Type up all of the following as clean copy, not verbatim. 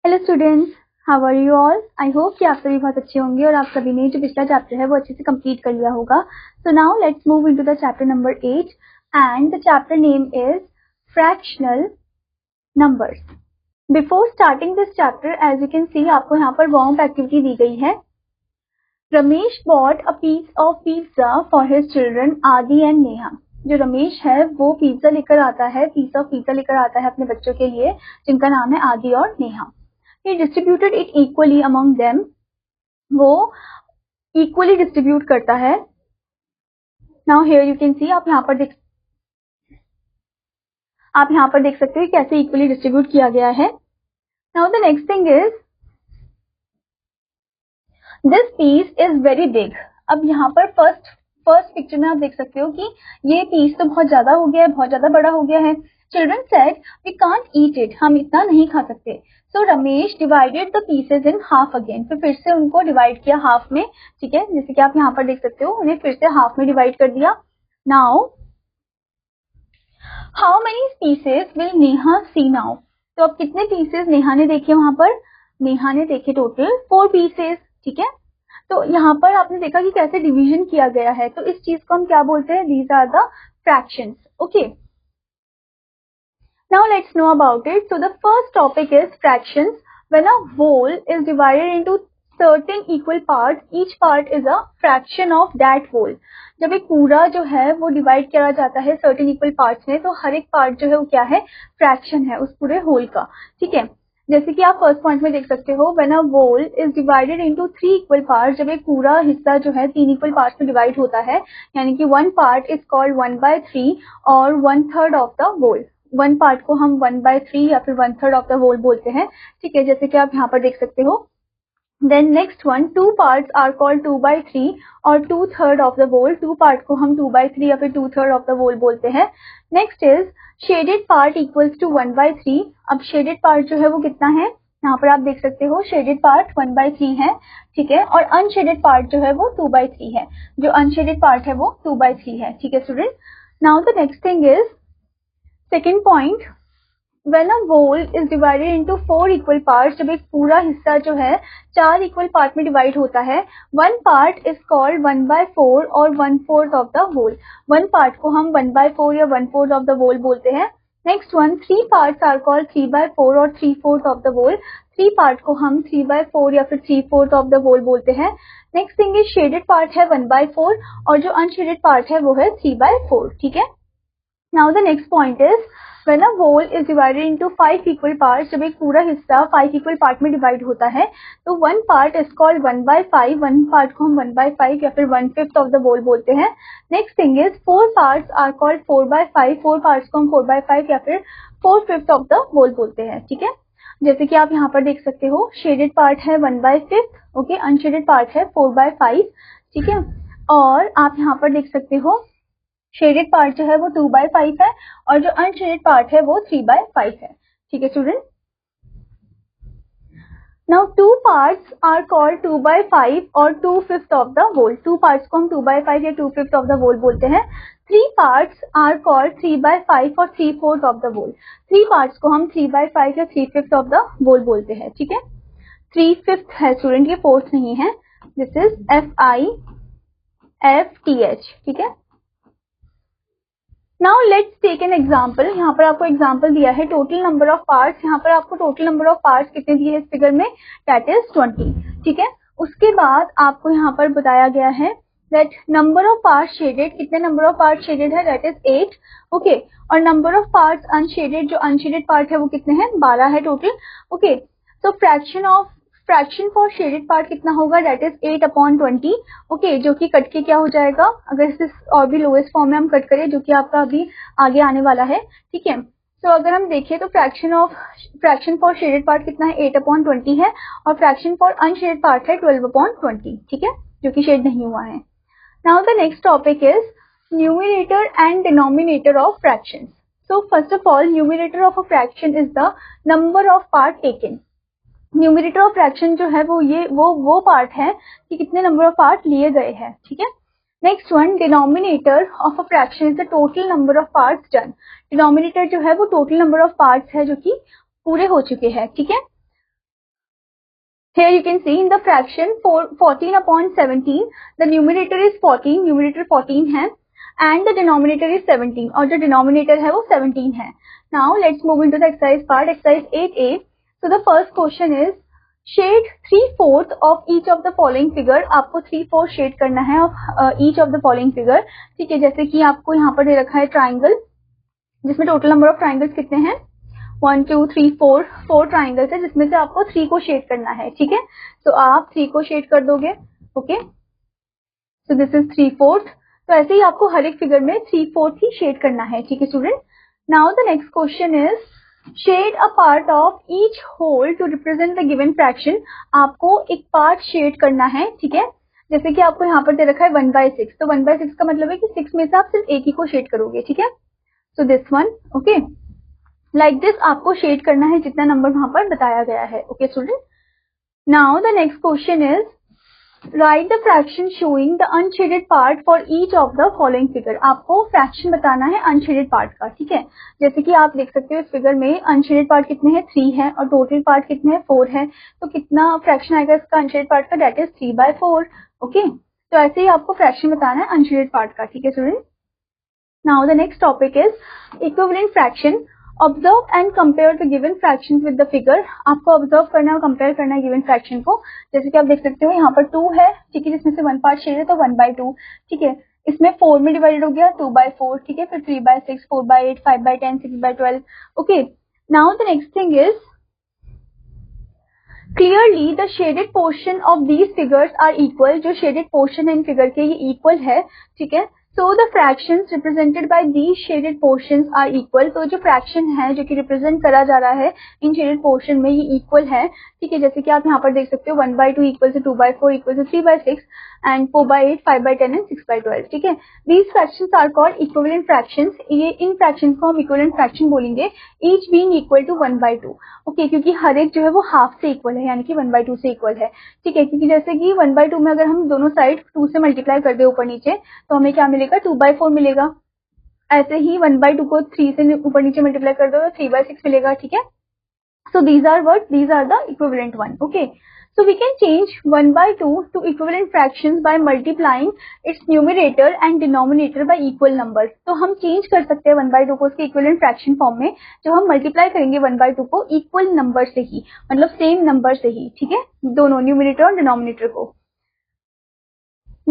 Hello students, how are you all. I hope कि आप सभी बहुत अच्छे होंगे और आप सभी ने जो पिछला चैप्टर है वो अच्छे से कंप्लीट कर लिया होगा। So now let's move into the chapter number 8 and the chapter name is fractional numbers. Before starting this chapter, as you can see, आपको यहाँ पर वार्म अप एक्टिविटी दी गई है। Ramesh bought a piece of pizza for his children Adi and Neha. जो रमेश है वो pizza लेकर आता है, पीस ऑफ पिज्जा लेकर आता है अपने बच्चों के लिए, जिनका नाम है आदि और Neha. He distributed it equally among them. वो equally distribute करता है। Now here you can see, आप यहाँ पर देख सकते हो कैसे equally distribute किया गया है। Now the next thing is, this piece is very big. अब यहाँ पर फर्स्ट पिक्चर में आप देख सकते हो कि ये पीस तो बहुत ज्यादा हो गया है, बहुत ज्यादा बड़ा हो गया है। Children said we can't eat it, हम इतना नहीं खा सकते। So Ramesh divided the pieces in half again, फिर से उनको डिवाइड किया हाफ में। ठीक है, जैसे कि आप यहाँ पर देख सकते हो, उन्हें फिर से हाफ में डिवाइड कर दिया। Now how many pieces will Neha see now. तो अब कितने पीसेज नेहा ने देखे, वहां पर नेहा ने देखे टोटल 4 पीसेज। ठीक है, तो यहाँ पर आपने देखा कि कैसे डिवीजन किया गया है। तो इस चीज को हम क्या बोलते हैं, these are the fractions. Okay, now let's know about it. So the first topic is fractions. When a whole is divided into certain equal parts, each part is a fraction of that whole. जब एक पूरा जो है वो divide किया जाता है certain equal parts में, तो हर एक पार्ट जो है वो क्या है, फ्रैक्शन है उस पूरे होल का। ठीक है, जैसे कि आप फर्स्ट पॉइंट में देख सकते हो, when a whole is divided into 3 equal parts, जब एक पूरा हिस्सा जो है 3 इक्वल पार्ट्स में डिवाइड होता है, यानी कि 1 पार्ट इज कॉल्ड 1/3 और 1/3 ऑफ द होल। 1 पार्ट को हम 1/3 या फिर 1/3 ऑफ द होल बोलते हैं। ठीक है, जैसे कि आप यहाँ पर देख सकते हो। Then next one, 2 parts are called 2/3 और 2/3 ऑफ द होल। 2 पार्ट को हम 2/3 या फिर 2/3 ऑफ द होल बोलते हैं। Next is shaded part equals to 1/3। अब शेडेड पार्ट जो है वो कितना है, यहाँ पर आप देख सकते हो, शेडेड पार्ट 1/3 है। ठीक है, और अनशेडेड पार्ट जो है वो 2/3 है। जो अनशेडेड पार्ट है वो 2/3 है। ठीक है student, now the next thing is second point, when a whole is divided into 4 equal parts, जब एक पूरा हिस्सा जो है 4 इक्वल पार्ट में डिवाइड होता है, 1 पार्ट इज कॉल्ड 1/4 और 1/4 ऑफ द होल। 1 पार्ट को हम 1/4 या 1/4 ऑफ द होल बोलते हैं। Next one, 3 parts are called 3/4 और 3/4 ऑफ द होल। 3 पार्ट को हम 3/4 या फिर 3/4 ऑफ द होल बोलते हैं। Next thing is shaded part है 1/4 और जो अनशेडेड पार्ट है वो है 3/4। ठीक है, now the next point is, when a whole is divided into 5 equal parts, जब एक पूरा हिस्सा 5 इक्वल पार्ट में डिवाइड होता है, तो 1 पार्ट इज कॉल्ड 1/5। 1 पार्ट को हम 1/5 या फिर 1/5 ऑफ द होल बोलते हैं। Next thing is 4 parts are called 4/5। 4 parts को हम 4/5 या फिर 4/5 ऑफ द होल बोलते हैं। ठीक है, जैसे कि आप यहाँ पर देख सकते हो, शेडेड पार्ट है 1/5, ओके, अनशेडेड पार्ट है 4/5। ठीक है, और आप यहाँ पर देख सकते हो शेडेड पार्ट जो है वो 2/5 है और जो अनशेडेड पार्ट है वो 3/5 है। ठीक है student, now 2 parts are called 2/5 और 2/5 ऑफ द होल। 2 पार्ट्स को हम 2/5 या 2/5 ऑफ द होल बोलते हैं। 3 पार्ट्स आर कॉल्ड 3/5 और 3/4 ऑफ द होल। 3 पार्ट्स को हम 3/5 या 3/5 ऑफ द होल बोलते हैं। ठीक है, 3/5 है स्टूडेंट, ये 4th नहीं है। This is FIFTH। ठीक है, now let's take an example. यहाँ पर आपको एग्जाम्पल दिया है टोटल नंबर ऑफ पार्ट्स। यहाँ पर आपको टोटल नंबर ऑफ पार्ट्स कितने दिए हैं इस फिगर में, दैट इज 20। ठीक है, उसके बाद आपको यहाँ पर बताया गया है that number of parts shaded, कितने नंबर ऑफ पार्ट्स शेडेड है, दैट इज 8। ओके, और नंबर ऑफ पार्ट्स अनशेडेड, जो अनशेडेड पार्ट है वो कितने हैं, 12 है टोटल। ओके, तो फ्रैक्शन फॉर शेडेड पार्ट कितना होगा, दैट इज 8/20। ओके, जो कि कट के क्या हो जाएगा, अगर इसे और भी लोएस्ट फॉर्म में हम कट करें, जो कि आपका अभी आगे आने वाला है। ठीक है, तो अगर हम देखें तो फ्रैक्शन फॉर शेडेड पार्ट कितना है, 8/20 है, और फ्रैक्शन फॉर अनशेडेड पार्ट है 12/20। ठीक है, जो कि शेड नहीं हुआ है। Now the next topic is numerator and denominator of fractions. So first of all, numerator of a fraction is the number of part taken. Numerator of fraction जो है वो पार्ट है कि कितने नंबर ऑफ पार्ट लिए गए हैं। ठीक है, next one, denominator of a fraction is the total number of parts done. Denominator जो है वो टोटल नंबर ऑफ पार्ट्स है जो कि पूरे हो चुके हैं। ठीक है, Here you can see in the fraction 14 upon 17, the numerator is 14, numerator 14 है, and the denominator is 17, और जो denominator है वो 17 है. Now let's move into the exercise part, exercise 8A. So the first question is shade 3/4 of each of the following figure. आपको 3/4 shade करना है of each of the following figure. ठीक है, जैसे कि आपको यहाँ पर दे रखा है ट्राइंगल, जिसमें टोटल नंबर ऑफ ट्राइंगल्स कितने हैं 1 2 3 4 4 ट्राइंगल्स है, जिसमें से आपको 3 को शेड करना है. ठीक है, तो आप 3 को शेड कर दोगे. Okay, so this is 3/4. तो ऐसे ही आपको हर एक फिगर में 3/4 ही शेड करना है. ठीक है student. Now the next question is shade a part of each whole to represent the given fraction. आपको एक पार्ट शेड करना है. ठीक है, जैसे कि आपको यहाँ पर दे रखा है 1/6, तो 1/6 का मतलब है कि 6 में से आप सिर्फ एक ही को शेड करोगे. ठीक है, so this one. Okay, like this आपको शेड करना है जितना नंबर वहां पर बताया गया है. Okay student. Now the next question is write the fraction showing the unshielded part for each of the following figure. आपको फ्रैक्शन बताना है अनशेडेड पार्ट का. ठीक है, जैसे कि आप देख सकते हो इस फिगर में अनशेडेड पार्ट कितने हैं 3 है, और टोटल पार्ट कितने हैं 4 है. तो कितना फ्रैक्शन आएगा इसका अनशेडेड पार्ट का, दैट इज 3/4. ओके, तो ऐसे ही आपको फ्रैक्शन बताना है अनशेडेड पार्ट का. ठीक है student. Now the next topic is equivalent fraction. Observe and compare the given fraction with the figure. आपको ऑब्जर्व करना है और कंपेयर करना है गिवन फ्रैक्शन को. जैसे कि आप देख सकते हो यहाँ पर 2 है. ठीक है, जिसमें से 1 पार्ट शेड है तो 1/2. ठीक है, इसमें 4 में डिवाइडेड हो गया 2/4. ठीक है, फिर 3/6, 4/8, 5/10, 6/12. Okay, now the next thing is clearly the shaded portion of these figures are equal. जो शेडेड पोर्शन है इन फिगर के ये इक्वल है. ठीक है, so the fractions represented by these shaded portions are equal. तो जो फ्रैक्शन है जो कि रिप्रेजेंट करा जा रहा है इन शेडेड पोर्शन में ये इक्वल है. ठीक है, जैसे कि आप यहाँ पर देख सकते हो 1/2 equal to 2/4 equal to 3/6 and 4/8, 5/10 and 6/12. ठीक है, these fractions are called equivalent fractions. ये इन फ्रैक्शंस को हम इक्विवेलेंट फ्रैक्शन बोलेंगे. each being equal to 1/2. Okay, क्योंकि हर एक जो है वो हाफ से इक्वल है, यानी कि 1/2 से इक्वल है. ठीक है, क्योंकि जैसे कि 1/2 में अगर हम दोनों साइड 2 से मल्टीप्लाई कर दे ऊपर नीचे तो हमें क्या मिलेगा 2/4 मिलेगा. ऐसे ही 1/2 को 3 से ऊपर नीचे मल्टीप्लाई कर दो तो 3/6 मिलेगा. ठीक है, सो these are the equivalent one. Okay, so we can change 1/2 to equivalent fractions by multiplying its numerator and denominator by equal number. तो हम चेंज कर सकते हैं 1/2 को उसके इक्विवेलेंट फ्रैक्शन फॉर्म में, जब हम मल्टीप्लाई करेंगे 1/2 को इक्वल नंबर से ही, मतलब सेम नंबर से ही. ठीक है, दोनों न्यूमरेटर और डिनोमिनेटर को.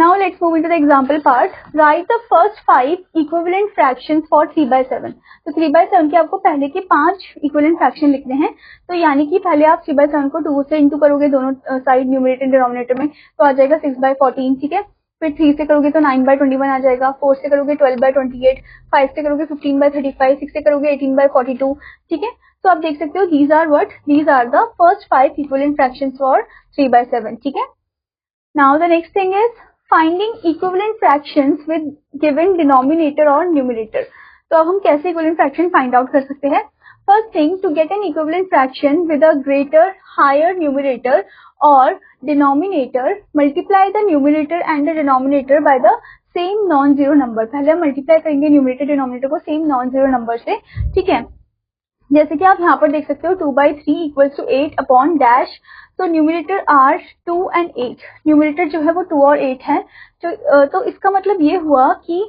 Now let's move into the example part. Write the first 5 equivalent fractions for 3/7. तो 3/7 के आपको पहले के 5 equivalent fraction लिखने हैं. तो यानी कि पहले आप 3/7 को 2 से इंटू करोगे दोनों साइड न्यूमरेटर डिनोमिनेटर में, तो आ जाएगा 6/14. ठीक है, फिर 3 से करोगे तो 9/21 आ जाएगा, 4 से करोगे 12/28, 5 से करोगे 15/35, 6 से करोगे 18/42. ठीक है, तो आप देख सकते हो these are the first 5 equivalent fractions for 3/7. ठीक है. Now the next thing is finding equivalent fractions with given denominator और numerator. तो अब हम कैसे equivalent fraction find out कर सकते हैं. First thing, to get an equivalent fraction with a greater higher numerator or denominator, multiply the numerator and the denominator by the same non-zero number. पहले हम multiply करेंगे numerator denominator को same non-zero number से. ठीक है, जैसे कि आप यहाँ पर देख सकते हो 2/3 इक्वल्स टू 8 अपॉन डैश. तो न्यूमरेटर आर 2 एंड 8, न्यूमरेटर जो है वो 2 और 8 है. तो इसका मतलब ये हुआ कि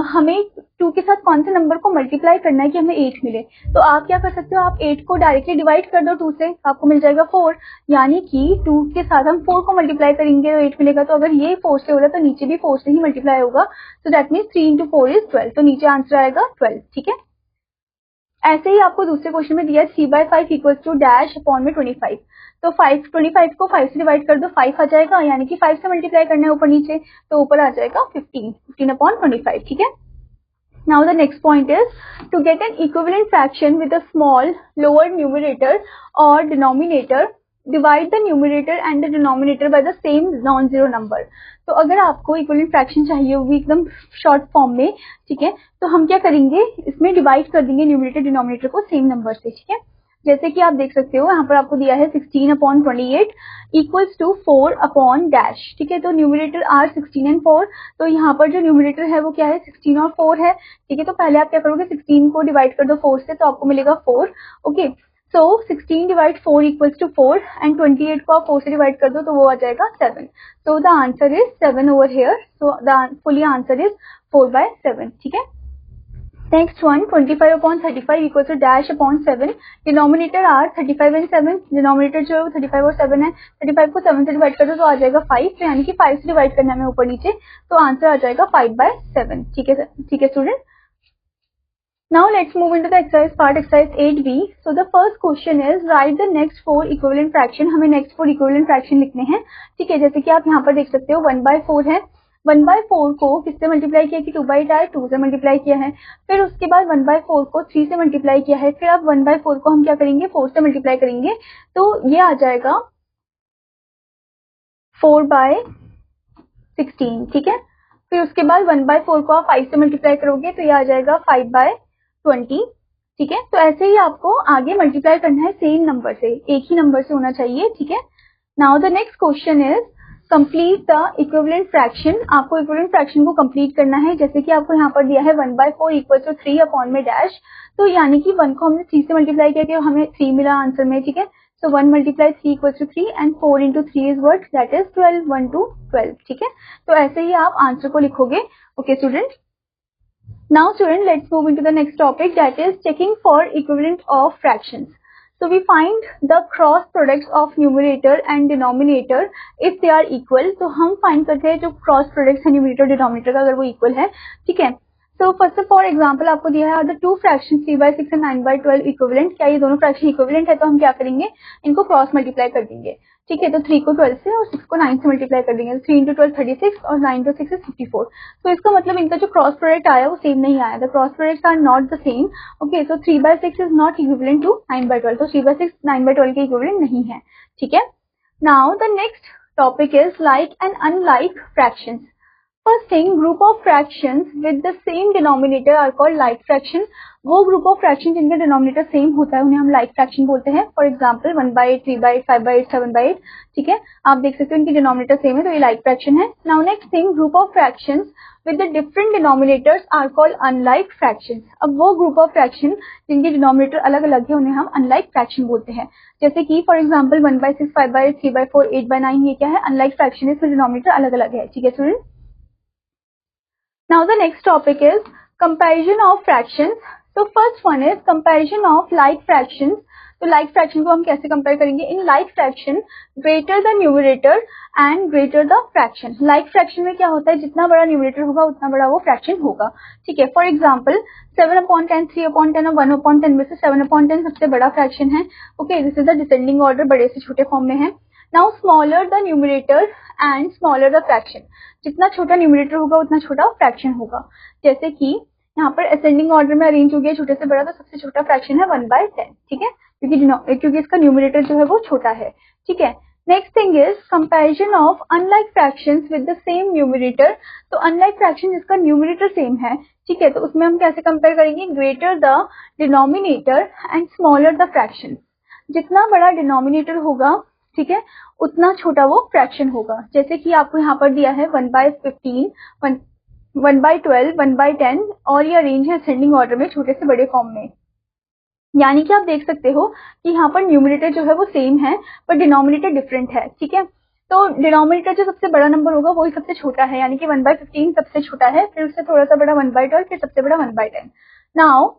हमें 2 के साथ कौन से नंबर को मल्टीप्लाई करना है कि हमें 8 मिले. तो आप क्या कर सकते हो, आप 8 को डायरेक्टली डिवाइड कर दो 2 से, आपको मिल जाएगा 4. यानी कि 2 के साथ हम 4 को मल्टीप्लाई करेंगे तो 8 मिलेगा. तो अगर ये 4 से हो रहा है तो नीचे भी 4 से ही मल्टीप्लाई होगा. तो दैट मीन्स 3 into 4 is 12. तो नीचे आंसर आएगा 12. ठीक है, ऐसे ही आपको दूसरे क्वेश्चन में दिया 3/5 इक्वल्स टू डैश अपॉन में 25. तो 25 को 5 से डिवाइड कर दो, 5 आ जाएगा, यानी कि 5 से मल्टीप्लाई करना है ऊपर नीचे, तो ऊपर आ जाएगा 15 अपॉन 25. ठीक है. Now the next point is to get an equivalent fraction with a small lower numerator और denominator, divide the numerator and the denominator by the same non zero number. तो अगर आपको इक्विवेलेंट फ्रैक्शन चाहिए होगी एकदम short form में, ठीक है, तो हम क्या करेंगे, इसमें डिवाइड कर देंगे न्यूमरेटर डिनोमिनेटर को सेम नंबर से. ठीक है, जैसे कि आप देख सकते हो यहाँ पर आपको दिया है 16/28 इक्वल्स टू 4 अपॉन डैश. ठीक है, तो न्यूमरेटर आर 16 एंड 4. तो यहाँ पर जो न्यूमरेटर है वो क्या है 16 और 4 है. ठीक है, तो पहले आप क्या करोगे 16 को डिवाइड कर दो 4 से, तो आपको मिलेगा 4. Okay, so 16 divide 4 equals to 4 and 28 को आप 4 से डिवाइड कर दो तो वो आ जाएगा 7. So the answer is 7 over here. So the fully answer is 4/7. ठीक है. Next one 25 upon 35 equal to dash upon 7. Denominator are 35 and 7. Denominator जो है वो 35 और 7 है. 35 को 7 से डिवाइड कर दो तो आ जाएगा 5. तो यानी कि 5 से डिवाइड करना है ऊपर नीचे, तो आंसर आ जाएगा 5/7. ठीक है. ठीक है student. Now let's move into the exercise part, exercise 8b. So the first question is write the next 4 equivalent fraction. हमें next 4 equivalent fraction लिखने हैं. ठीक है. जैसे कि आप यहाँ पर देख सकते हो 1/4 है. 1/4 को किससे मल्टीप्लाई किया कि 2/8 आया, 2 से मल्टीप्लाई किया है. फिर उसके बाद 1/4 को 3 से मल्टीप्लाई किया है. फिर अब 1/4 को हम क्या करेंगे, 4 से मल्टीप्लाई करेंगे, तो ये आ जाएगा 4/16. ठीक है. फिर उसके बाद 1/4 को आप 5 से मल्टीप्लाई करोगे तो ये आ जाएगा 5/20. ठीक है. तो ऐसे ही आपको आगे मल्टीप्लाई करना है सेम नंबर से, एक ही नंबर से होना चाहिए. ठीक है. Now the next question is complete the equivalent fraction. आपको इक्विवेलेंट फ्रैक्शन को कंप्लीट करना है. जैसे कि आपको यहाँ पर दिया है 1/4 इक्वल टू 3 अपॉन में डैश. तो यानी कि 1 को हमने 3 से मल्टीप्लाई किया कि हमें 3 मिला आंसर में. ठीक है. So 1 multiply 3 equals to 3 and 4 into 3 is what? That is 12. 1 to 12. ठीक है. तो ऐसे ही आप आंसर को लिखोगे. Okay student. Now student, let's move into the next topic, that is checking for equivalent of fractions. So we find the cross products of numerator and denominator if they are equal. तो हम find करते हैं जो cross products है numerator denominator का, अगर वो equal है. ठीक है. So first of all example आपको दिया है the two fractions 3/6 and 9/12 equivalent. क्या ये दोनों फ्रैक्शन इक्विवेलेंट है? तो हम क्या करेंगे, इनको क्रॉस मल्टीप्लाई कर देंगे. ठीक है. तो 3 को 12 से और 6 को 9 से मल्टीप्लाई कर देंगे. 3 into 12 36 और 9 into 6 is 54. तो इसका मतलब इनका जो क्रॉस प्रोडक्ट आया वो सेम नहीं आया. The cross products are not the same. Okay. So 3/6 is not equivalent to 9/12. तो 3/6 9/12 के इक्विवेलेंट नहीं है. ठीक है. Now the next topic is like and unlike fractions. First thing, group of fractions with the same denominator are called like fraction. वो group of fractions जिनका denominator same होता है उन्हें हम like fraction बोलते हैं. For example 1/8, 3/8, 5/8, 7/8. ठीक है. आप देख सकते हो इनकी denominator same है तो ये like fraction है. Now next thing, group of fractions with the different denominators are called unlike fractions. अब वो group of fraction जिनके denominator अलग अलग है उन्हें हम unlike fraction बोलते हैं. जैसे कि for example 1/6, 5/8, 3/4, 8/9 ये क्या है, unlike fraction है, इसमें denominator अलग अलग है. ठीक है student. Now the next topic is comparison of fractions. So first one is comparison of like fractions. तो like fraction को हम कैसे compare करेंगे? In like fraction, greater the numerator and greater the fraction. Like fraction में क्या होता है, जितना बड़ा numerator होगा उतना बड़ा वो fraction होगा. ठीक है. For example 7/10, 3/10 और 1/10 में से 7/10 सबसे बड़ा fraction है. Okay, this is the descending order, बड़े से छोटे फॉर्म में है. Now smaller the numerator and smaller the fraction. जितना छोटा न्यूमरेटर होगा उतना छोटा फ्रैक्शन होगा. जैसे कि यहाँ पर असेंडिंग ऑर्डर में अरेंज हो गया, छोटे से बड़ा, तो सबसे छोटा फ्रैक्शन है 1/10. ठीक है. क्योंकि इसका न्यूमरेटर जो है वो छोटा है. ठीक है. Next thing is comparison of unlike fractions with the same numerator. तो अनलाइक फ्रैक्शन जिसका न्यूमरेटर सेम है, ठीक है, तो उसमें हम कैसे कंपेयर करेंगे? Greater the denominator and smaller the fraction. जितना बड़ा डिनोमिनेटर होगा, ठीक है, उतना छोटा वो फ्रैक्शन होगा. जैसे कि आपको यहाँ पर दिया है 1/15, 1/12, 1/10 और ये अरेंज है असेंडिंग ऑर्डर में छोटे से बड़े फॉर्म में. यानी कि आप देख सकते हो कि यहाँ पर न्यूमरेटर जो है वो सेम है पर डिनोमिनेटर डिफरेंट है. ठीक है. तो डिनोमिनेटर जो सबसे बड़ा नंबर होगा वही सबसे छोटा है, यानी कि 1/15 सबसे छोटा है, फिर उससे थोड़ा सा बड़ा 1/12, फिर सबसे बड़ा 1/10. Now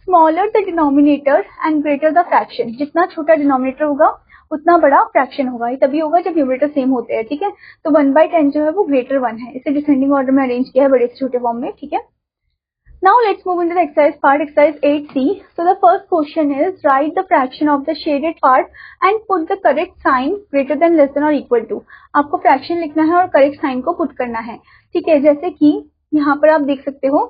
smaller the denominator and greater the fraction. जितना छोटा डिनोमिनेटर होगा उतना बड़ा फ्रैक्शन होगा. ये तभी होगा जब न्यूमरेटर सेम होते हैं. ठीक है. तो 1/10 जो है वो ग्रेटर 1 है. इसे डिसेंडिंग ऑर्डर में अरेंज किया है बड़े से छोटे फॉर्म में. ठीक है. Now let's move into the exercise part, exercise 8c. So the first question is write the fraction of the shaded part and put the correct sign greater than, less than or equal to. आपको fraction लिखना है और correct sign को put करना है. ठीक है. जैसे कि यहाँ पर आप देख सकते हो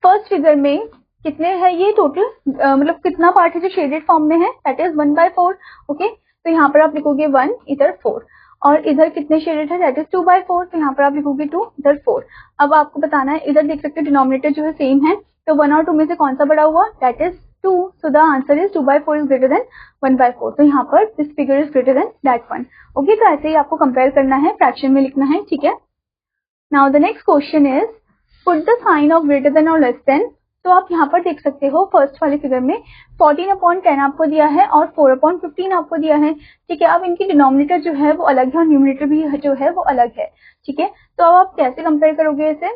फर्स्ट फिगर में कितने है ये टोटल, मतलब कितना पार्ट है जो शेडेड फॉर्म में है, दैट इज 1/4. ओके. तो यहाँ पर आप लिखोगे 1, इधर 4, और इधर कितने शेडेड है, दैट इज 2/4. तो यहाँ पर आप लिखोगे 2, इधर 4. अब आपको बताना है, इधर देख सकते हो डिनोमिनेटर जो है सेम है, तो 1 और 2 में से कौन सा बड़ा हुआ, that is 2. So the answer is 2/4 is greater then 1/4. तो यहाँ पर this figure is greater then that one. Okay. तो ऐसे ही आपको कंपेयर करना है, फ्रैक्शन में लिखना है. ठीक है. Now the next question is put the sign of greater than और लेस देन. तो आप यहाँ पर देख सकते हो फर्स्ट वाले फिगर में 14/10 आपको दिया है और 4/15 आपको दिया है। ठीक है, अब इनकी डिनोमिनेटर जो है वो अलग है और न्यूमरेटर भी जो है वो अलग है। ठीक है, तो अब आप कैसे कंपेयर करोगे इसे?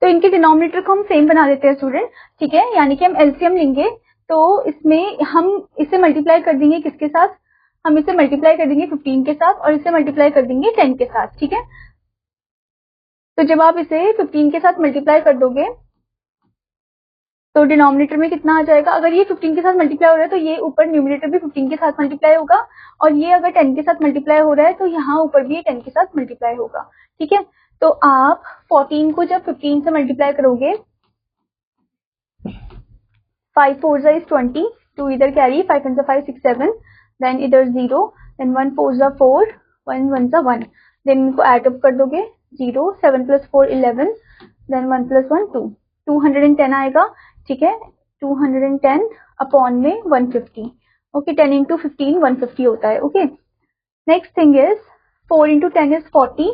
तो इनके डिनोमिनेटर को हम सेम बना देते हैं स्टूडेंट। ठीक है, यानी कि हम एलसीएम लेंगे तो इसमें हम इसे मल्टीप्लाई कर देंगे किसके साथ? हम इसे मल्टीप्लाई कर देंगे 15 के साथ और इसे मल्टीप्लाई कर देंगे 10 के साथ। ठीक है, तो जब आप इसे 15 के साथ मल्टीप्लाई कर दोगे तो डिनोमिनेटर में कितना आ जाएगा? अगर ये 15 के साथ मल्टीप्लाई हो रहा है तो ये ऊपर न्यूमरेटर भी 15 के साथ मल्टीप्लाई होगा और ये अगर 10 के साथ मल्टीप्लाई हो रहा है तो यहाँ ऊपर भी ये 10 के साथ मल्टीप्लाई होगा। ठीक है, तो आप 14 को जब 15 से मल्टीप्लाई करोगे 5 4 is 20, 2 इधर कैरी, 5 1 5 6 7, देन इधर 0, देन 1 4 4, 1 1 1, देन इनको ऐड अप कर दोगे 0 7 + 4 11, देन 1 + 1 2, 210 आएगा। ठीक है, 210 अपॉन में 150। ओके, 10 × 15 150 होता है। Okay, next thing is 4 × 10 is 40,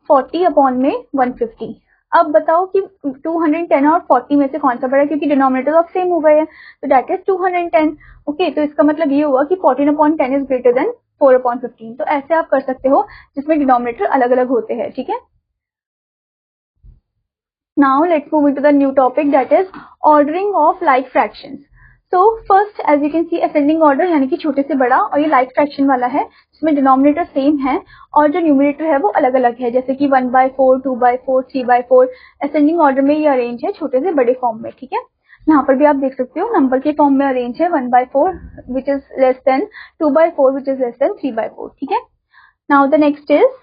40 upon में 150। अब बताओ कि 210 और 40 में से कौन सा बड़ा है, क्योंकि डिनोमिनेटर अब सेम हो गए हैं, तो दैट इज 210। ओके, तो इसका मतलब ये हुआ कि 14/10 इज ग्रेटर देन 4/15। तो ऐसे आप कर सकते हो जिसमें डिनोमिनेटर अलग अलग होते हैं। ठीक है, now let's move into the new topic, that is ordering of like fractions. So first as you can see ascending order यानी कि छोटे से बड़ा, और ये like fraction वाला है जिसमें डिनोमिनेटर सेम है और जो न्यूमरेटर है वो अलग अलग है, जैसे कि 1/4 2/4 3/4 असेंडिंग ऑर्डर में ये अरेंज है छोटे से बड़े फॉर्म में। ठीक है, यहाँ पर भी आप देख सकते हो नंबर के फॉर्म में अरेंज है 1/4 which is less than 2/4 which is less than 3/4। ठीक है, now the next is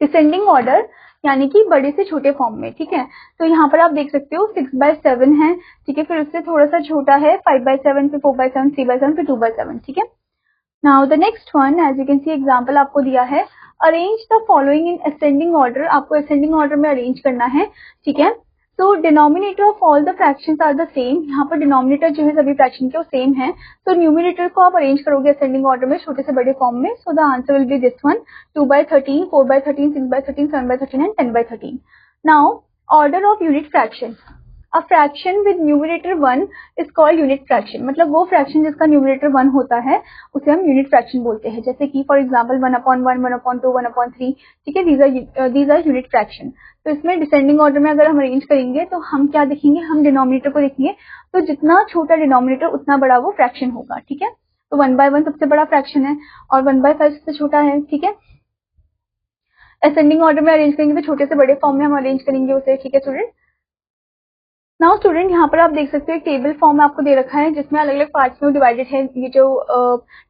descending order यानी कि बड़े से छोटे फॉर्म में। ठीक है, तो यहाँ पर आप देख सकते हो 6/7 है। ठीक है, फिर उससे थोड़ा सा छोटा है 5/7, फिर 4/7, 3/7, फिर 2/7। ठीक है, now the next one as you can see example आपको दिया है arrange the following in ascending order. आपको असेंडिंग ऑर्डर में अरेंज करना है। ठीक है, तो denominator of all the fractions are the same. यहाँ पर डिनोमिनेटर जो है सभी फ्रैक्शन के वो सेम है, तो न्यूमरेटर को आप अरेंज करोगे असेंडिंग ऑर्डर में छोटे से बड़े फॉर्म में। सो the answer will be this one 2/13 4/13 6/13 7/13 and 10/13। Now order of unit fraction. A fraction with numerator 1 is called unit fraction. मतलब वो फ्रैक्शन जिसका न्यूमरेटर 1 होता है उसे हम यूनिट फ्रैक्शन बोलते हैं, जैसे कि फॉर एग्जांपल 1/1 1/2 1/3। ठीक है, दीज आर यूनिट फ्रैक्शन। तो इसमें डिसेंडिंग ऑर्डर में अगर हम अरेंज करेंगे तो हम क्या देखेंगे? हम डिनोमिनेटर को देखेंगे, तो जितना छोटा डिनोमिनेटर उतना बड़ा वो फ्रैक्शन होगा। ठीक है, तो 1/1 सबसे बड़ा फ्रैक्शन है और 1/5 सबसे छोटा है। ठीक है, असेंडिंग ऑर्डर में अरेंज करेंगे तो छोटे से बड़े फॉर्म में हम अरेंज करेंगे उसे। ठीक है स्टूडेंट, नाउ स्टूडेंट यहाँ पर आप देख सकते हो एक टेबल फॉर्म आपको दे रखा है जिसमें अलग अलग पार्ट्स में डिवाइडेड है। ये जो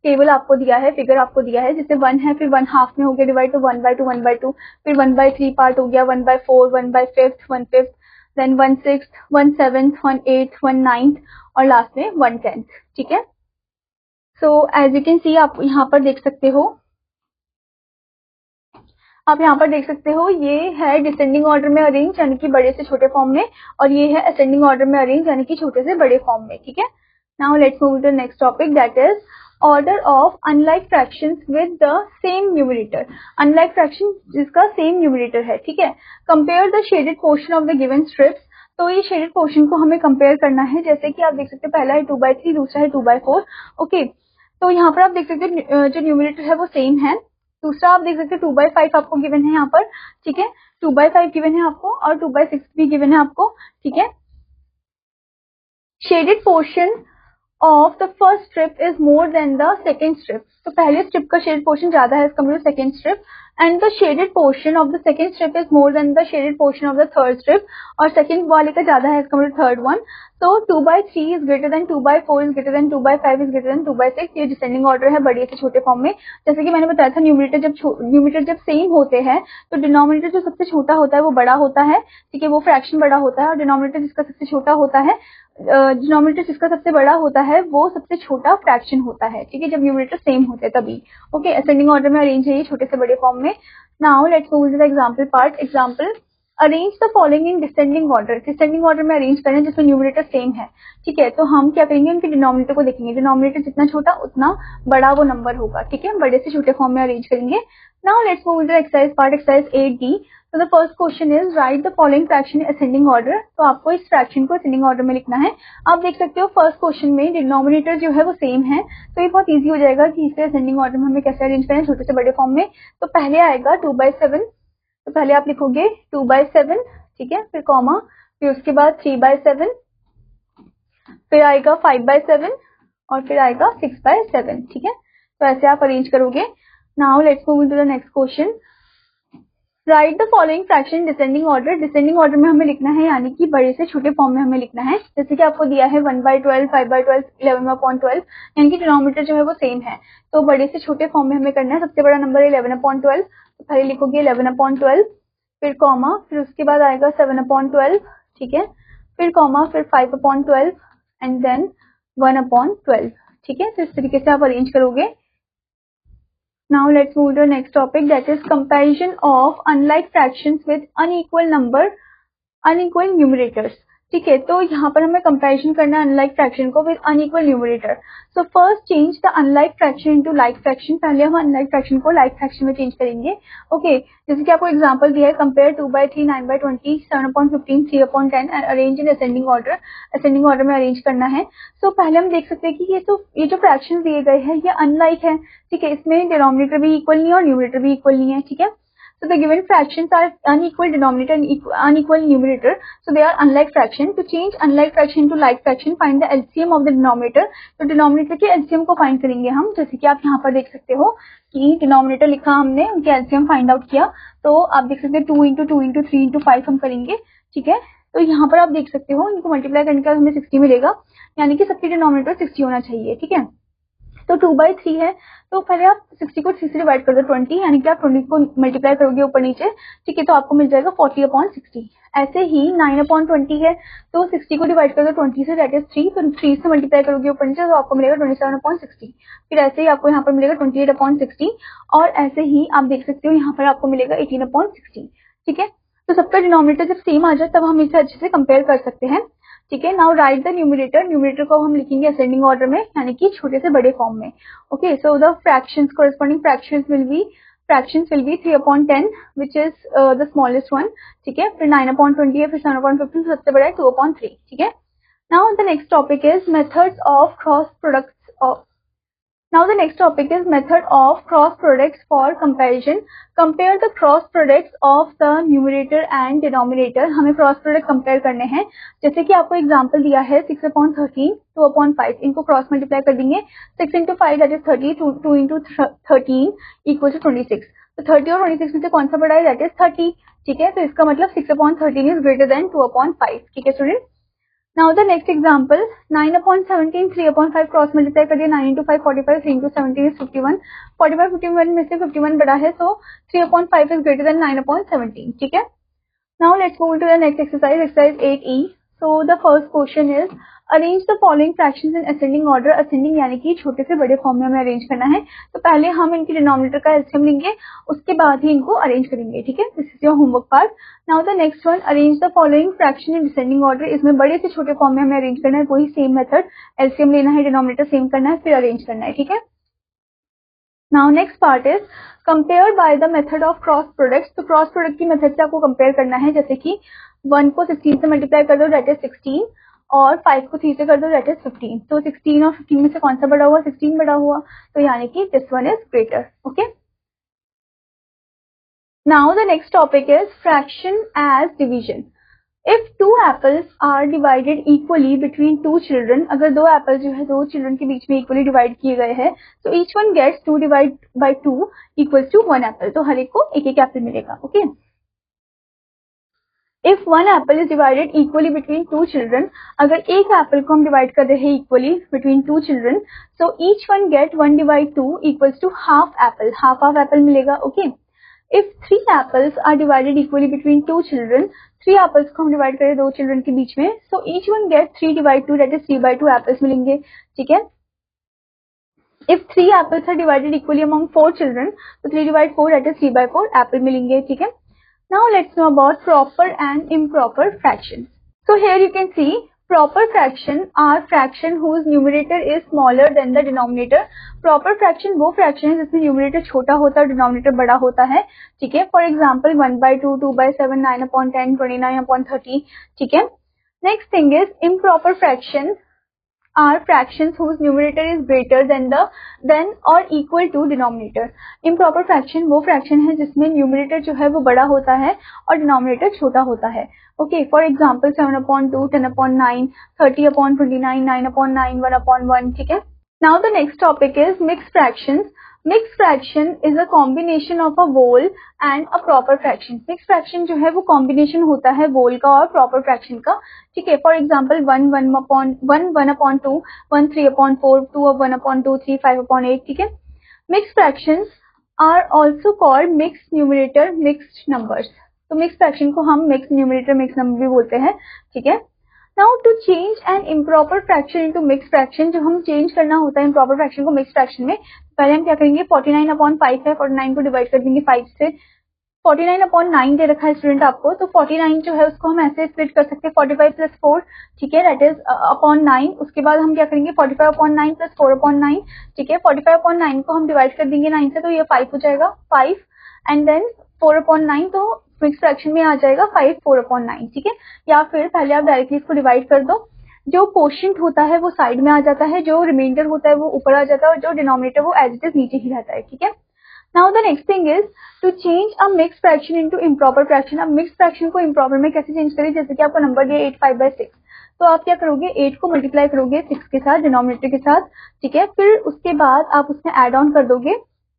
टेबल आपको दिया है, फिगर आपको दिया है, जिससे 1 है, फिर 1 हाफ में हो गया डिवाइड, तो 1/2 1/2, फिर 1/3 पार्ट हो गया, 1/4 1/5 1/5, देन 1/6 1/7 1/8 1/9 और लास्ट में 1/10। ठीक है, so as you can see आप यहाँ पर देख सकते हो, आप यहाँ पर देख सकते हो ये है डिसेंडिंग ऑर्डर में अरेंज यानी कि बड़े से छोटे फॉर्म में, और ये है असेंडिंग ऑर्डर में अरेंज यानी कि छोटे से बड़े फॉर्म में। ठीक है, now let's move to next topic, that is order of unlike fractions with the same numerator. Unlike fraction जिसका सेम न्यूमरेटर है। ठीक है, compare the shaded portion of the given strips. तो ये शेडेड पोर्शन को हमें कंपेयर करना है, जैसे कि आप देख सकते हो पहला है 2/3, दूसरा है 2/4। ओके, तो यहाँ पर आप देख सकते हो जो न्यूमरेटर है वो सेम है। दूसरा आप देख सकते हो 2/5 आपको गिवन है यहाँ पर। ठीक है, 2/5 गिवन है आपको और 2/6 भी गिवन है आपको। ठीक है, shaded portion of the first strip is more than the second strip. तो पहले स्ट्रिप का शेडेड पोर्शन ज्यादा है as compare to second strip, and the shaded portion of the second strip is more than the shaded portion of the third strip, और second वाले का ज्यादा है as compare to third one. तो 2/3 is greater than 2/4 is greater than 2/5 is greater then 2/6। ये descending order है बड़े से छोटे फॉर्म में। जैसे कि मैंने बताया था न्यूमरेटर जब सेम होते हैं तो डिनोमिनेटर जो सबसे छोटा होता है वो बड़ा होता है। ठीक है, वो फ्रैक्शन बड़ा होता है, और डिनोमिनेटर जिसका सबसे छोटा होता है, डिनोमिनेटर जिसका सबसे बड़ा होता है वो सबसे छोटा फ्रैक्शन होता है। ठीक है, जब न्यूमरेटर सेम होते हैं तभी। ओके, असेंडिंग ऑर्डर में अरेंज है ये छोटे से बड़े फॉर्म में। Now let's move to the example part. Example arrange the following in descending order, descending order में अरेंज करें जिसमें न्यूमरेटर सेम है, ठीक है। तो हम क्या करेंगे, उनके डिनोमिनेटर को देखेंगे, डिनोमिनेटर जितना छोटा उतना बड़ा वो नंबर होगा, ठीक है। बड़े से छोटे फॉर्म में अरेंज करेंगे। Now let's move to exercise part, exercise 8D। तो the first question is write the following fraction ascending order. तो आपको इस फ्रैक्शन को असेंडिंग ऑर्डर में लिखना है। आप देख सकते हो फर्स्ट क्वेश्चन में डिनोमिनेटर जो है वो सेम है, तो ये बहुत इजी हो जाएगा कि इसे असेंडिंग ऑर्डर में हमें कैसे अरेंज करें, छोटे से बड़े फॉर्म में। तो पहले आएगा 2/7, तो पहले आप लिखोगे 2/7, ठीक है, फिर कॉमा, फिर उसके बाद 3/7, फिर आएगा 5/7 और फिर आएगा 6/7, ठीक है। तो ऐसे आप अरेंज करोगे। Now let's move to the next question. Write the following fraction descending order, descending order में हमें लिखना है, यानी कि बड़े से छोटे फॉर्म में हमें लिखना है। जैसे कि आपको दिया है 1/12, 5/12, 11/12, यानी कि डिनोमिनेटर जो है वो सेम है, तो बड़े से छोटे फॉर्म में हमें करना है। सबसे बड़ा नंबर है 11/12, तो पहले लिखोगे 11/12, फिर कॉमा, फिर उसके बाद आएगा 7/12, ठीक है, फिर कॉमा, फिर 5/12 एंड देन 1/12, ठीक है। तो इस तरीके से आप अरेंज करोगे। Now let's move to the next topic, that is comparison of unlike fractions with unequal numerators, ठीक है। तो यहाँ पर हमें कंपैरिजन करना है अनलाइक फ्रैक्शन को with unequal numerator. So first change the unlike fraction into like fraction, पहले हम अनलाइक फ्रैक्शन को लाइक फ्रैक्शन में चेंज करेंगे, ओके। जैसे कि आपको एग्जांपल दिया है, compare 2/3, 9/20, 7/15, 3/10 and arrange in ascending order, ascending order में अरेंज करना है। सो पहले हम देख सकते हैं कि ये जो फ्रैक्शन दिए गए हैं ये अनलाइक है, ठीक है। इसमें डिनोमिनेटर भी इक्वल नहीं है और न्यूमरेटर भी इक्वल नहीं है, ठीक है। So the given fractions are unequal denominator and unequal numerator, so they are unlike fraction. To change unlike fraction into like fraction, find the LCM of the denominator. तो denominator के LCM को find करेंगे हम, जैसे कि आप यहाँ पर देख सकते हो कि डिनोमिनेटर लिखा हमने, उनके LCM फाइंड आउट किया। तो आप देख सकते हैं 2 into 2 into 3 into 5 हम करेंगे, ठीक है। तो यहाँ पर आप देख सकते हो इनको मल्टीप्लाई करने के बाद हमें 60 मिलेगा, यानी कि सबके डिनोमिनेटर 60 होना चाहिए, ठीक है। तो 2/3 है, तो पहले आप 60 को 3 से डिवाइड कर दो 20, यानी कि आप 20 को मल्टीप्लाई करोगे ऊपर नीचे, ठीक है, तो आपको मिल जाएगा 40/60। ऐसे ही 9/20 है, तो 60 को डिवाइड कर दो 20 से, दैट इज 3, तो 3 से मल्टीप्लाई करोगे ऊपर नीचे तो आपको मिलेगा 27/60। फिर ऐसे ही आपको यहाँ पर मिलेगा 28/60, और ऐसे ही आप देख सकते हो यहाँ पर आपको मिलेगा 18/60, ठीक है। तो सबका डिनोमिनेटर जब सेम आ जाए तब हम इसे अच्छे से कंपेयर कर सकते हैं, ठीक है। Now right the numerator, numerator को हम लिखेंगे असेंडिंग ऑर्डर में, यानी कि छोटे से बड़े फॉर्म में, okay. So the fractions, corresponding fractions will be 3/10 which is the smallest one, ठीक है। फिर 9/20 है, फिर 7/15, सबसे बड़ा है 2/3, ठीक है। Now the next topic is methods of cross products of Now the next topic is method of cross products for comparison. Compare the cross products of the numerator and denominator. हमें cross product compare करने हैं, जैसे कि आपको example दिया है 6/13, 2/5, इनको cross multiply कर देंगे। 6 into 5 that is 30, 2 into 13 equals to 26। तो 30 और 26 में से कौन सा बड़ा है, that is 30, ठीक है। तो इसका मतलब 6/13 is greater than 2/5, ठीक है student. Now the next example, 9/17, 3/5 cross multiply कर दिया, 9 into 5 45, 3 into 17 is 51, 45 51 में से 51 बड़ा है, so 3/5 is greater than 9/17, ठीक है। Now let's move to the next exercise, exercise 8E. So the first question is arrange the following fractions in ascending order. ascending यानी कि छोटे से बड़े फॉर्म में हमें अरेंज करना है, तो पहले हम इनके डिनोमिनेटर का एलसीएम लेंगे, उसके बाद ही इनको अरेंज करेंगे, ठीक है। This is your homework part. Now the next one, arrange the following fraction in descending order. इसमें बड़े से छोटे फॉर्म में हमें अरेंज करना है, वही सेम मेथड, एलसीएम लेना है, डिनोमिनेटर सेम करना है, फिर अरेंज करना है, ठीक है। Now next part is compare by the method of cross products. तो क्रॉस प्रोडक्ट की मेथड से आपको कंपेयर करना है, जैसे कि 1 को 16 से मल्टीप्लाई कर दो, दैट इज 16, और 5 को 3 से कर दो, दैट इज 15। तो 16 और 15 में से कौन सा बड़ा हुआ, 16 बड़ा हुआ, तो यानी कि this one is greater, okay. Now the next topic is fraction as division. If 2 apples are divided equally between 2 children, अगर 2 एप्पल जो है 2 चिल्ड्रन के बीच में इक्वली डिवाइड किए गए हैं, तो each one gets 2 divided by 2 equals to 1 apple, तो हर एक को एक एक एप्पल मिलेगा, okay. If 1 apple is divided equally between 2 children, अगर एक एप्पल को हम डिवाइड कर रहे हैं equally between 2 children, so each one get 1 divide 2 equals to half apple, half Apple मिलेगा, okay. If 3 apples are divided equally between 2 children, 3 apples को हम डिवाइड करें 2 चिल्ड्रन के बीच में, so each one get 3 divide 2, that is 3/2 apples मिलेंगे, ठीक है। If 3 apples are divided equally among 4 children, तो 3 divide 4, that is 3/4 apple मिलेंगे, ठीक है। Now let's know about proper and improper fractions. So here you can see proper fraction are fraction whose numerator is smaller than the denominator. Proper fraction वो fraction है जिसमें numerator छोटा होता है और denominator बड़ा होता है, ठीक है. For example 1/2, 2/7, 9/10, 29/30, ठीक है. Next thing is improper fraction are fractions whose numerator is greater than or equal to denominator. Improper fraction वो fraction है जिसमें numerator जो है वो बड़ा होता है और denominator छोटा होता है. Okay, for example 7/2, 10/9, 30/29, 9/9, 1/1, ठीक है. Now the next topic is mixed fractions. Mixed fraction is a combination of a whole and a proper fraction. Mixed fraction जो है वो combination होता है whole का और proper fraction का, ठीक है. For example 1/2, 1 3/4, 2/1/2, 3 5/8, ठीक है. Mixed fractions are also called mixed numerator, mixed numbers. तो मिक्स फ्रैक्शन को हम मिक्स न्यूमरेटर मिक्स नंबर भी बोलते हैं, ठीक है. Now to change an improper fraction into mix fraction, जब हम चेंज करना होता है इम्प्रॉपर फ्रैक्शन को मिक्स फ्रैक्शन में, पहले हम क्या करेंगे 49/5 है, 49 को डिवाइड कर देंगे 5 से. 49/9 दे रखा है स्टूडेंट आपको, तो 49 जो है उसको हम ऐसे स्प्लिट कर सकते हैं 45 + 4, ठीक है, दैट इज अपॉन 9. उसके बाद हम क्या करेंगे 45/9 + 4/9, ठीक है. 45/9 को हम डिवाइड कर देंगे 9 से, तो ये 5 हो जाएगा 5, एंड देन 4/9, तो मिक्स फ्रैक्शन में आ जाएगा 5 4/9, ठीक है. या फिर पहले आप डायरेक्टली इसको डिवाइड कर दो, जो कोशिएंट होता है वो साइड में आ जाता है, जो रिमाइंडर होता है वो ऊपर आ जाता है और जो डिनोमिनेटर वो एज इट इज नीचे ही रहता है, ठीक है. Now the next thing is to change a mix fraction into improper fraction. अब मिक्स फ्रैक्शन को इम्प्रॉपर में कैसे चेंज करें, जैसे कि आपको नंबर दिया 8 5/6, तो आप क्या करोगे 8 को मल्टीप्लाई करोगे 6 के साथ डिनोमिनेटर के साथ, ठीक है. फिर उसके बाद आप उसमें एड ऑन कर दोगे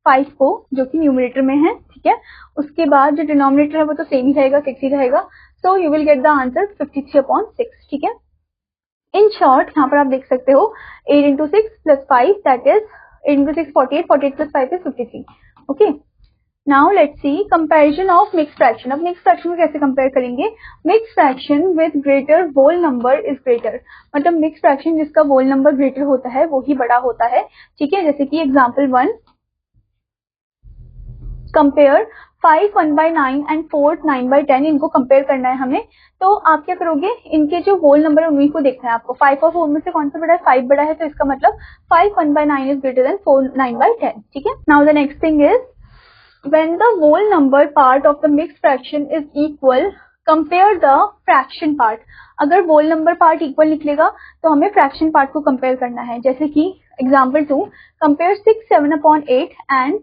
5 को जो कि न्यूमरेटर में है, ठीक है. उसके बाद जो डिनोमिनेटर है वो तो सेम ही रहेगा 6 ही रहेगा, so you will get the answer 53/6, ठीक है. इन शॉर्ट यहाँ पर आप देख सकते हो 8 × 6 + 5 that is 8 × 6 48, 48 + 5 is 53. Okay, now let's see comparison of mix fraction. अब मिक्स फ्रैक्शन को कैसे कंपेयर करेंगे, mix fraction with greater whole number is greater. मतलब मिक्स फ्रैक्शन जिसका होल नंबर ग्रेटर होता है वो ही बड़ा होता है, ठीक है. जैसे कि एग्जाम्पल 1, कंपेयर 5 1/9 एंड 4 9/10, इनको कंपेयर करना है हमें. तो आप क्या करोगे, इनके जो होल नंबर है उन्हीं को देखना है आपको. 5 और 4 में से कौन सा बड़ा है, 5 बड़ा है, तो इसका मतलब 5 1/9 इज ग्रेटर देन 4 9/10, ठीक है. Now the next thing is when the whole number part of the mixed fraction is equal, compare the fraction part. अगर होल नंबर पार्ट इक्वल निकलेगा तो हमें फ्रैक्शन पार्ट को कंपेयर करना है. जैसे कि example 2, compare 6 7/8 and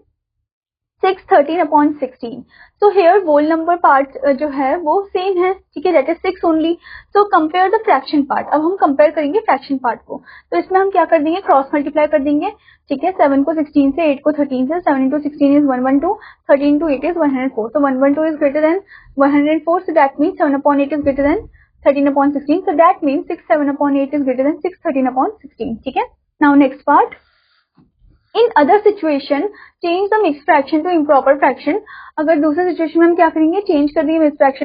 6 13/16. So here whole number part जो है वो सेम है, ठीक है, that is 6 only. So compare the fraction part. अब हम कंपेयर करेंगे फ्रैक्शन पार्ट को, तो इसमें हम क्या कर देंगे, क्रॉस मल्टीप्लाई कर देंगे, ठीक है. 7 को 16 से, 8 को 13 से, 7 × 16 is 112, 13 × 8 is 104. So 112 is greater than 104, so that means 7/8 is greater than 13/16. So that means 6 7/8 is greater than 6 13/16, ठीक है. Now next part. In other situation change the mix fraction to improper fraction. अगर दूसरे situation में हम क्या करेंगे, change कर देंगे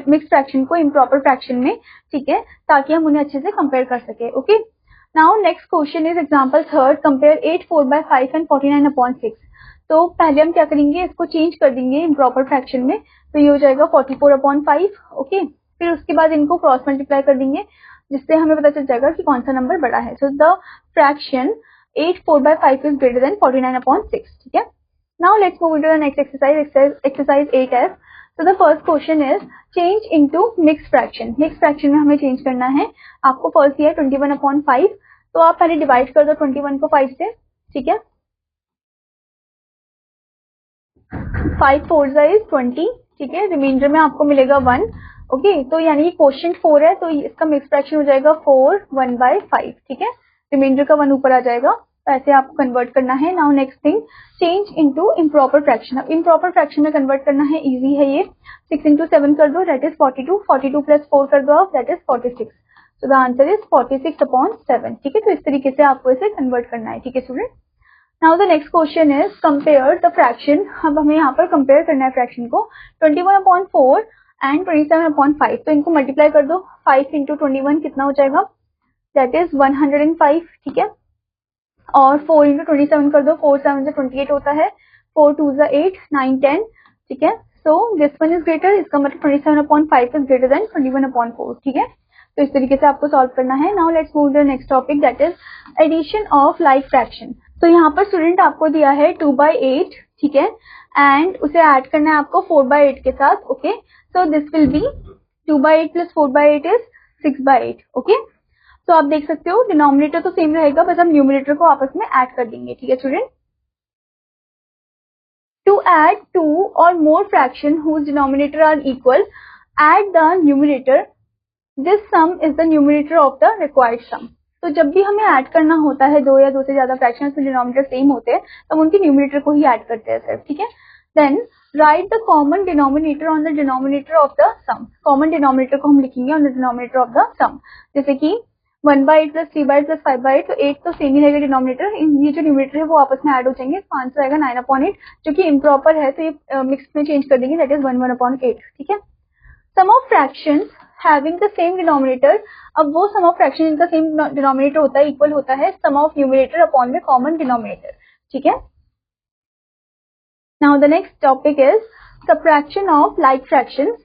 मिक्स फ्रैक्शन को इम्प्रॉपर फ्रैक्शन में, ठीक है, ताकि हम उन्हें अच्छे से कंपेयर कर सके. Okay, now next question is example 3, compare 8 4/5 and 49/6. तो पहले हम क्या करेंगे, इसको चेंज कर देंगे इम्प्रॉपर फ्रैक्शन में, तो ये हो जाएगा 44/5. ओके, फिर उसके बाद इनको क्रॉस मल्टीप्लाई कर देंगे, जिससे हमें पता चल जाएगा कि कौन सा नंबर बड़ा है. So the fraction 8 4/5 is greater than 49/6, ठीक है. Now let's move into the next exercise 8F. So the first question is change into mixed fraction. Mixed fraction में हमें चेंज करना है. आपको फर्स्ट दिया है 21/5, तो आप पहले डिवाइड कर दो 21 को 5 से, ठीक है. 5 4 is 20, ठीक है. रिमाइंडर में आपको मिलेगा 1. ओके, तो यानी कि क्वोशिएंट 4 है, तो इसका मिक्स फ्रैक्शन हो जाएगा 4 1/5, ठीक है. रिमाइंडर का 1 ऊपर आ जाएगा, ऐसे आपको कन्वर्ट करना है. Now next thing, change into improper fraction. अब इम्प्रॉपर फ्रैक्शन में कन्वर्ट करना है, इजी है ये. 6 × 7 कर दो, दैट इज 42. 42 + 4 कर दो आप, that is 46. So the answer is 46/7, ठीक है. तो इस तरीके से आपको इसे कन्वर्ट करना है, ठीक है student. Now the next question is compare the fraction. अब हमें यहाँ पर कंपेयर करना है फ्रैक्शन को. 21/4 एंड 27/5, तो इनको मल्टीप्लाई कर दो. 5 × 21 कितना हो जाएगा, दैट इज 105, ठीक है. और 4 × 27 कर दो, 4 7 से 28 होता है, 4 2 8 9 10, ठीक है. So this one is greater, इसका मतलब 27/5 इज ग्रेटर देन 21/4. ठीक है, तो इस तरीके से आपको सॉल्व करना है. Now let's move to the next topic that is addition of like fraction. तो यहाँ पर स्टूडेंट आपको दिया है 2/8. ठीक है, एंड उसे ऐड करना है आपको 4/8 के साथ. Okay, so this will be 2/8 plus 4/8 is 6/8. Okay, तो आप देख सकते हो डिनोमिनेटर तो सेम रहेगा, बस हम न्यूमरेटर को आपस में ऐड कर देंगे. ठीक है student, to add two or more fraction whose denominator are equal, add the numerator. This sum is the numerator of the required sum. तो जब भी हमें ऐड करना होता है दो या दो से ज्यादा फ्रैक्शंस में डिनोमिनेटर सेम होते हैं तब उनके न्यूमरेटर को ही ऐड करते हैं सिर्फ. ठीक है, then write the common denominator on the denominator of the sum. Common denominator को हम लिखेंगे on the denominator of the sum. जैसे कि 1/8 प्लस 3/8 प्लस 5/8, तो 8 तो सेम ही रहेगा डिनोमिनेटर, ये जो न्यूमरेटर है वो आपस में ऐड हो जाएंगे. इसका आंसर आएगा 9/8, जो कि इम्प्रॉपर है तो ये मिक्स में चेंज कर देंगे, दैट इज 1/8. ठीक है, sum of fractions having the same denominator. अब वो सम ऑफ फ्रैक्शन जिनका सेम डिनोमिनेटर होता है इक्वल होता है सम ऑफ न्यूमरेटर अपॉन में कॉमन डिनोमिनेटर. ठीक है, now the next topic is subtraction of like fractions.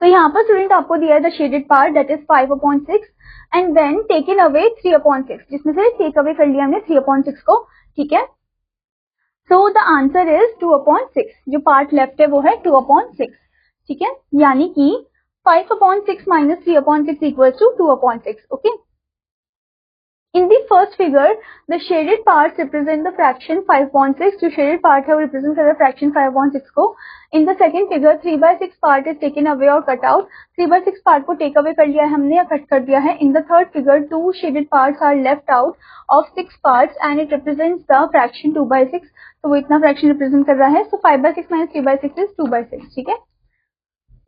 तो यहाँ पर स्टूडेंट आपको दिया है the shaded part that is 5/6 and then taken away 3/6, जिसमें से टेक अवे कर लिया हमने 3/6 को. ठीक है, सो द आंसर इज 2/6. जो पार्ट लेफ्ट है वो है 2/6. ठीक है, यानी कि 5/6 minus 3/6 equals to 2/6. Okay, in the first figure the shaded parts represent the fraction 5/6. जो shaded part है वो represent कर रहा है fraction 5/6 को. in the second figure 3/6 part is taken away or cut out. 3/6 part को take away कर लिया है हमने या कट कर दिया है. in the third figure two shaded parts are left out of 6 parts and it represents the fraction 2/6. तो वो इतना fraction represent कर रहा है. so 5/6 minus 3/6 is 2/6. ठीक है,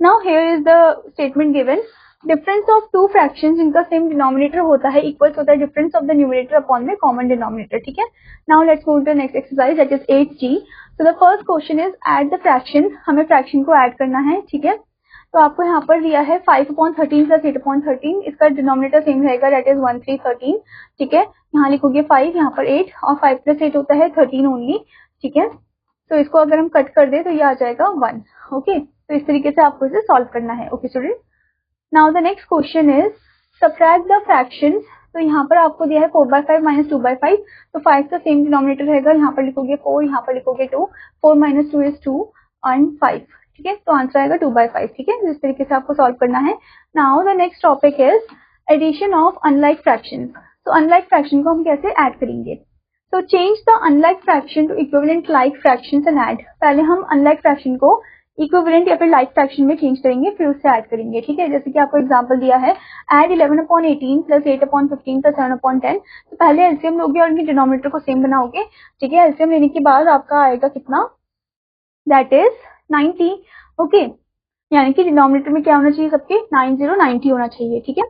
now here is the statement given. Difference of two fractions जिनका same denominator होता है इक्वल्स होता है difference of the numerator upon में कॉमन डिनोमिनेटर. ठीक है, now let's move to next exercise that is 8G. So the first question is add the fraction. हमें fraction को ऐड करना है. ठीक है, तो आपको यहाँ पर दिया है 5/13 प्लस 8/13. इसका डिनोमिनेटर सेम रहेगा दैट इज 1 3 13. ठीक है, यहाँ लिखोगे 5, यहाँ पर 8 और 5 प्लस 8 होता है 13 ओनली. ठीक है, तो इसको अगर हम कट कर दे तो ये आ जाएगा 1. ओके, तो इस तरीके से आपको इसे सॉल्व करना है. Okay student, now the next question is subtract the fractions. तो यहाँ पर आपको दिया है 4/5 minus 2/5. तो 5 का सेम डिनोमिनेटर रहेगा, यहाँ पर लिखोगे 4, यहाँ पर लिखोगे 2. 4 minus 2 is 2 and 5. ठीक है, तो आंसर आएगा 2/5. ठीक है, इस तरीके से आपको सॉल्व करना है. now the next topic is addition of unlike fractions. तो unlike fraction को हम कैसे ऐड करेंगे. so change the unlike fraction to equivalent like fractions and add. पहले हम unlike fraction को इक्विवेलेंट या फिर लाइक फ्रैक्शन में चेंज करेंगे फिर उससे ऐड करेंगे. ठीक है, जैसे कि आपको एग्जांपल दिया है ऐड 11/18 प्लस 8/15 प्लस 7/10. तो पहले एलसीएम लोगे और इनके डिनोमिनेटर को सेम बनाओगे. ठीक है, एलसीएम लेने के बाद आपका आएगा कितना, दैट इज 90. ओके, यानी कि डिनोमिनेटर में क्या होना चाहिए सबके 90 होना चाहिए. ठीक है,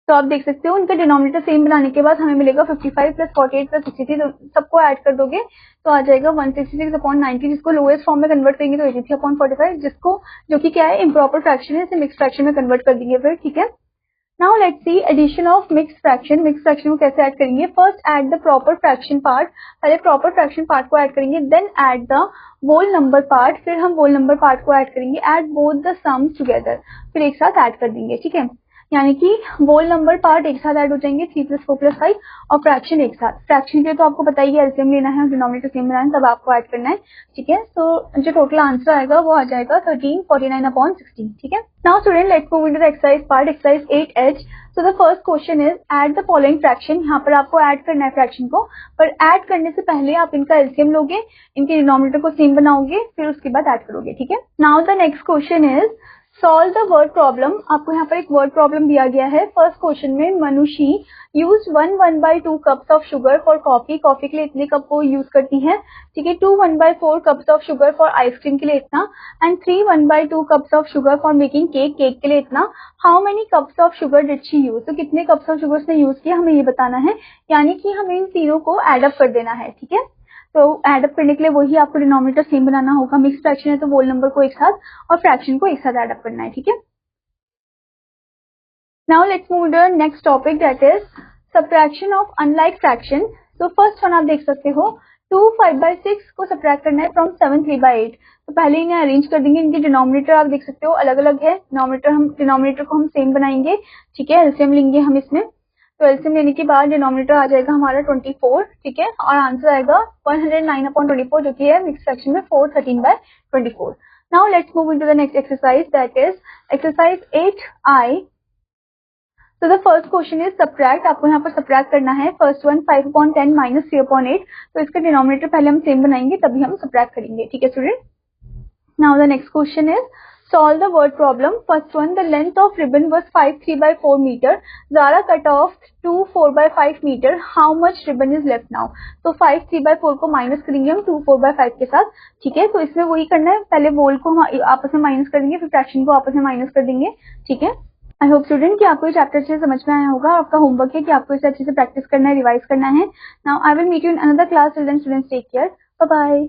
तो आप देख सकते हो उनका डिनोमिनेटर सेम बनाने के बाद हमें मिलेगा 55 प्लस 48 प्लस 63. तो सबको ऐड कर दोगे तो आ जाएगा 166/90. जिसको लोएस्ट फॉर्म में कन्वर्ट करेंगे तो 83/45, जिसको जो कि क्या है इम्प्रॉपर फ्रैक्शन है, इसे मिक्स फ्रैक्शन में कन्वर्ट कर देंगे फिर. ठीक है, now let's see addition of mix fraction. Mix fraction को कैसे ऐड करेंगे. First add the proper fraction part. पहले प्रॉपर फ्रैक्शन पार्ट को ऐड करेंगे, then add the whole number part. फिर हम होल नंबर पार्ट को ऐड करेंगे. Add both the sums together, फिर एक साथ ऐड कर देंगे. ठीक है, यानी कि होल नंबर पार्ट एक साथ ऐड हो जाएंगे 3 + 4 + 5 और फ्रैक्शन एक साथ. फ्रैक्शन के लिए तो आपको बताइए एलसीएम लेना है और डिनोमिनेटर सेम बनाना है, तब आपको ऐड करना है. ठीक है, तो जो टोटल आंसर आएगा वो आ जाएगा 1349/16. ठीक है, now student let's move into the exercise part, exercise 8H. So the first question is add the following fraction. यहाँ पर आपको ऐड करना है फ्रैक्शन को, पर ऐड करने से पहले आप इनका एलसीएम लोगे, इनके डिनोमिनेटर को सेम बनाओगे, फिर उसके बाद ऐड करोगे. ठीक है, now the next question is solve the word problem. आपको यहाँ पर एक वर्ड प्रॉब्लम दिया गया है. फर्स्ट क्वेश्चन में Manushi use 1/2 cups of sugar for coffee. Coffee के लिए इतने कप वो यूज करती है. ठीक है, 2 1/4 cups of sugar for ice cream के लिए इतना, and 3 1/2 cups of sugar for making cake. Cake के लिए इतना. How many cups of sugar did she use. तो कितने कप्स ऑफ शुगर उसने यूज किया हमें ये बताना है, यानी कि हमें इन तीनों को एड अप कर देना है. ठीक है, तो एड अप करने के लिए वही आपको डिनोमिनेटर सेम बनाना होगा. मिक्स फ्रैक्शन है तो होल नंबर को एक साथ और फ्रैक्शन को एक साथ एड अप करना है. ठीक है, now let's move to next topic that is subtraction of unlike fraction. तो फर्स्ट वन आप देख सकते हो 2 5/6 को सब्ट्रैक्ट करना है फ्रॉम 7 3/8। तो पहले इन्हें अरेंज कर देंगे। इनके डिनोमिनेटर आप देख सकते हो अलग अलग है। डिनोमिनेटर को हम सेम बनाएंगे, ठीक है। एलसीएम लेंगे हम इसमें। तो एलसीएम लेने के बाद डिनोमिनेटर आ जाएगा हमारा 24, ठीक है, और आंसर आएगा 109/24, जो कि है मिक्स फ्रैक्शन में 413/24। Now let's move into the next exercise, that is exercise 8I। तो the first question is subtract. आपको यहाँ पर सब्ट्रैक्ट करना है। First one 5/10 minus 3/8। तो इसका डिनोमिनेटर पहले हम सेम बनाएंगे, तभी हम सब्ट्रैक्ट करेंगे, ठीक है student. Now the next question is solve the word problem. First one, the length of ribbon was 5 3/4 meter. Zara cut off 2 4/5 meter. How much ribbon is left now? तो 5 3/4 को माइनस करेंगे हम 2 4/5 के साथ, ठीक है। तो इसमें वही करना है, पहले वोल को हम आपस में माइनस कर देंगे, फिर फ्रैक्शन को आपस में माइनस कर देंगे, ठीक है। आई होप स्टूडेंट कि आपको ये चैप्टर अच्छे से समझ में आया होगा। आपका होमवर्क है कि आपको इसे अच्छे से प्रैक्टिस करना है, रिवाइज करना है। Now I will meet you in another class. Till then students take care, bye bye.